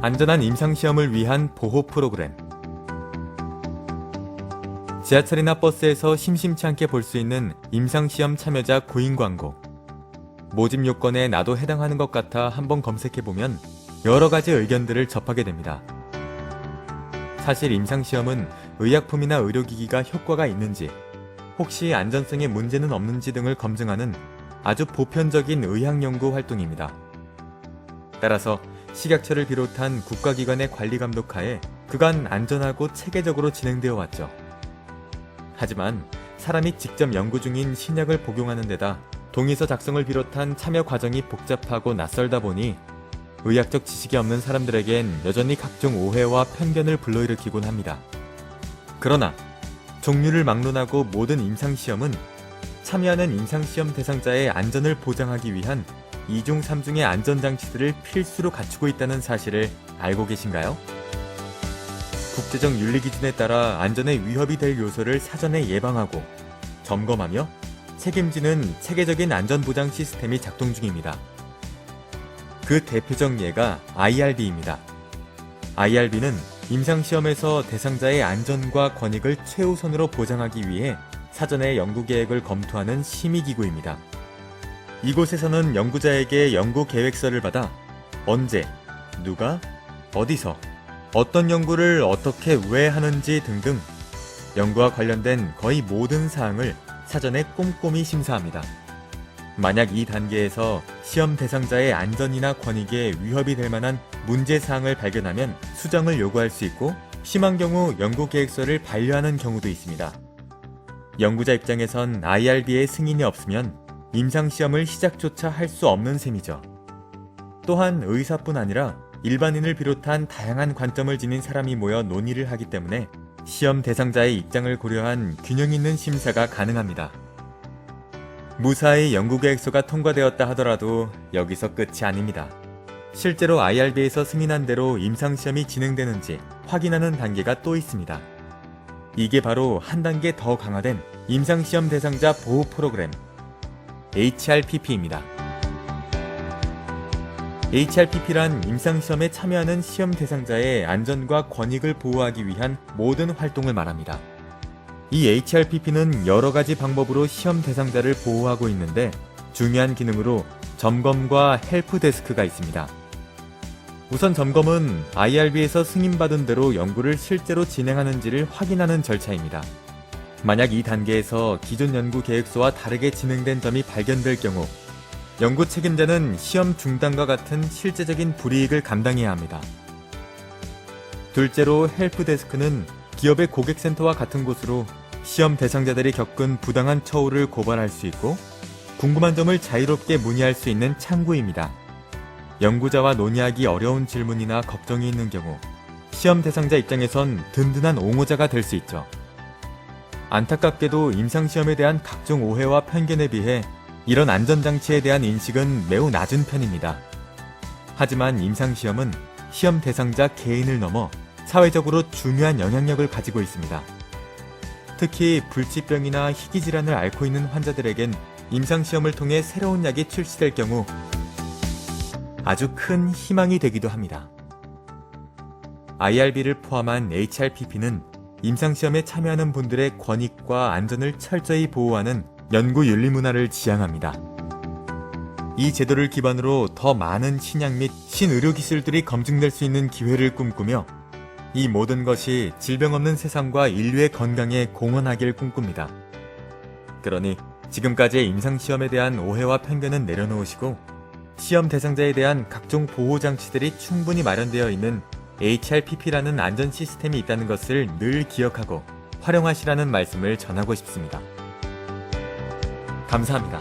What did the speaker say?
안전한 임상시험을 위한 보호 프로그램. 지하철이나 버스에서 심심치 않게 볼 수 있는 임상시험 참여자 구인 광고. 모집 요건에 나도 해당하는 것 같아 한번 검색해보면 여러 가지 의견들을 접하게 됩니다. 사실 임상시험은 의약품이나 의료기기가 효과가 있는지, 혹시 안전성에 문제는 없는지 등을 검증하는 아주 보편적인 의학연구 활동입니다. 따라서 식약처를 비롯한 국가기관의 관리 감독하에 그간 안전하고 체계적으로 진행되어 왔죠. 하지만 사람이 직접 연구 중인 신약을 복용하는 데다 동의서 작성을 비롯한 참여 과정이 복잡하고 낯설다 보니 의학적 지식이 없는 사람들에겐 여전히 각종 오해와 편견을 불러일으키곤 합니다. 그러나 종류를 막론하고 모든 임상시험은 참여하는 임상시험 대상자의 안전을 보장하기 위한 2중 3중의 안전장치들을 필수로 갖추고 있다는 사실을 알고 계신가요? 국제적 윤리 기준에 따라 안전에 위협이 될 요소를 사전에 예방하고 점검하며 책임지는 체계적인 안전보장 시스템이 작동 중입니다. 그 대표적 예가 IRB입니다. IRB는 임상시험에서 대상자의 안전과 권익을 최우선으로 보장하기 위해 사전에 연구 계획을 검토하는 심의기구입니다. 이곳에서는 연구자에게 연구 계획서를 받아 언제, 누가, 어디서, 어떤 연구를 어떻게 왜 하는지 등등 연구와 관련된 거의 모든 사항을 사전에 꼼꼼히 심사합니다. 만약 이 단계에서 시험 대상자의 안전이나 권익에 위협이 될 만한 문제사항을 발견하면 수정을 요구할 수 있고, 심한 경우 연구 계획서를 반려하는 경우도 있습니다. 연구자 입장에선 IRB의 승인이 없으면 임상시험을 시작조차 할 수 없는 셈이죠. 또한 의사뿐 아니라 일반인을 비롯한 다양한 관점을 지닌 사람이 모여 논의를 하기 때문에 시험 대상자의 입장을 고려한 균형 있는 심사가 가능합니다. 무사히 연구계획서가 통과되었다 하더라도 여기서 끝이 아닙니다. 실제로 IRB에서 승인한 대로 임상시험이 진행되는지 확인하는 단계가 또 있습니다. 이게 바로 한 단계 더 강화된 임상시험 대상자 보호 프로그램 HRPP입니다. HRPP란 임상시험에 참여하는 시험 대상자의 안전과 권익을 보호하기 위한 모든 활동을 말합니다. 이 HRPP는 여러 가지 방법으로 시험 대상자를 보호하고 있는데, 중요한 기능으로 점검과 헬프데스크가 있습니다. 우선 점검은 IRB에서 승인받은 대로 연구를 실제로 진행하는지를 확인하는 절차입니다. 만약 이 단계에서 기존 연구 계획서와 다르게 진행된 점이 발견될 경우 연구 책임자는 시험 중단과 같은 실제적인 불이익을 감당해야 합니다. 둘째로 헬프데스크는 기업의 고객센터와 같은 곳으로 시험 대상자들이 겪은 부당한 처우를 고발할 수 있고 궁금한 점을 자유롭게 문의할 수 있는 창구입니다. 연구자와 논의하기 어려운 질문이나 걱정이 있는 경우 시험 대상자 입장에선 든든한 옹호자가 될 수 있죠. 안타깝게도 임상시험에 대한 각종 오해와 편견에 비해 이런 안전장치에 대한 인식은 매우 낮은 편입니다. 하지만 임상시험은 시험 대상자 개인을 넘어 사회적으로 중요한 영향력을 가지고 있습니다. 특히 불치병이나 희귀질환을 앓고 있는 환자들에겐 임상시험을 통해 새로운 약이 출시될 경우 아주 큰 희망이 되기도 합니다. IRB를 포함한 HRPP는 임상시험에 참여하는 분들의 권익과 안전을 철저히 보호하는 연구 윤리 문화를 지향합니다. 이 제도를 기반으로 더 많은 신약 및 신의료 기술들이 검증될 수 있는 기회를 꿈꾸며 이 모든 것이 질병 없는 세상과 인류의 건강에 공헌하길 꿈꿉니다. 그러니 지금까지의 임상시험에 대한 오해와 편견은 내려놓으시고 시험 대상자에 대한 각종 보호장치들이 충분히 마련되어 있는 HRPP라는 안전 시스템이 있다는 것을 늘 기억하고 활용하시라는 말씀을 전하고 싶습니다. 감사합니다.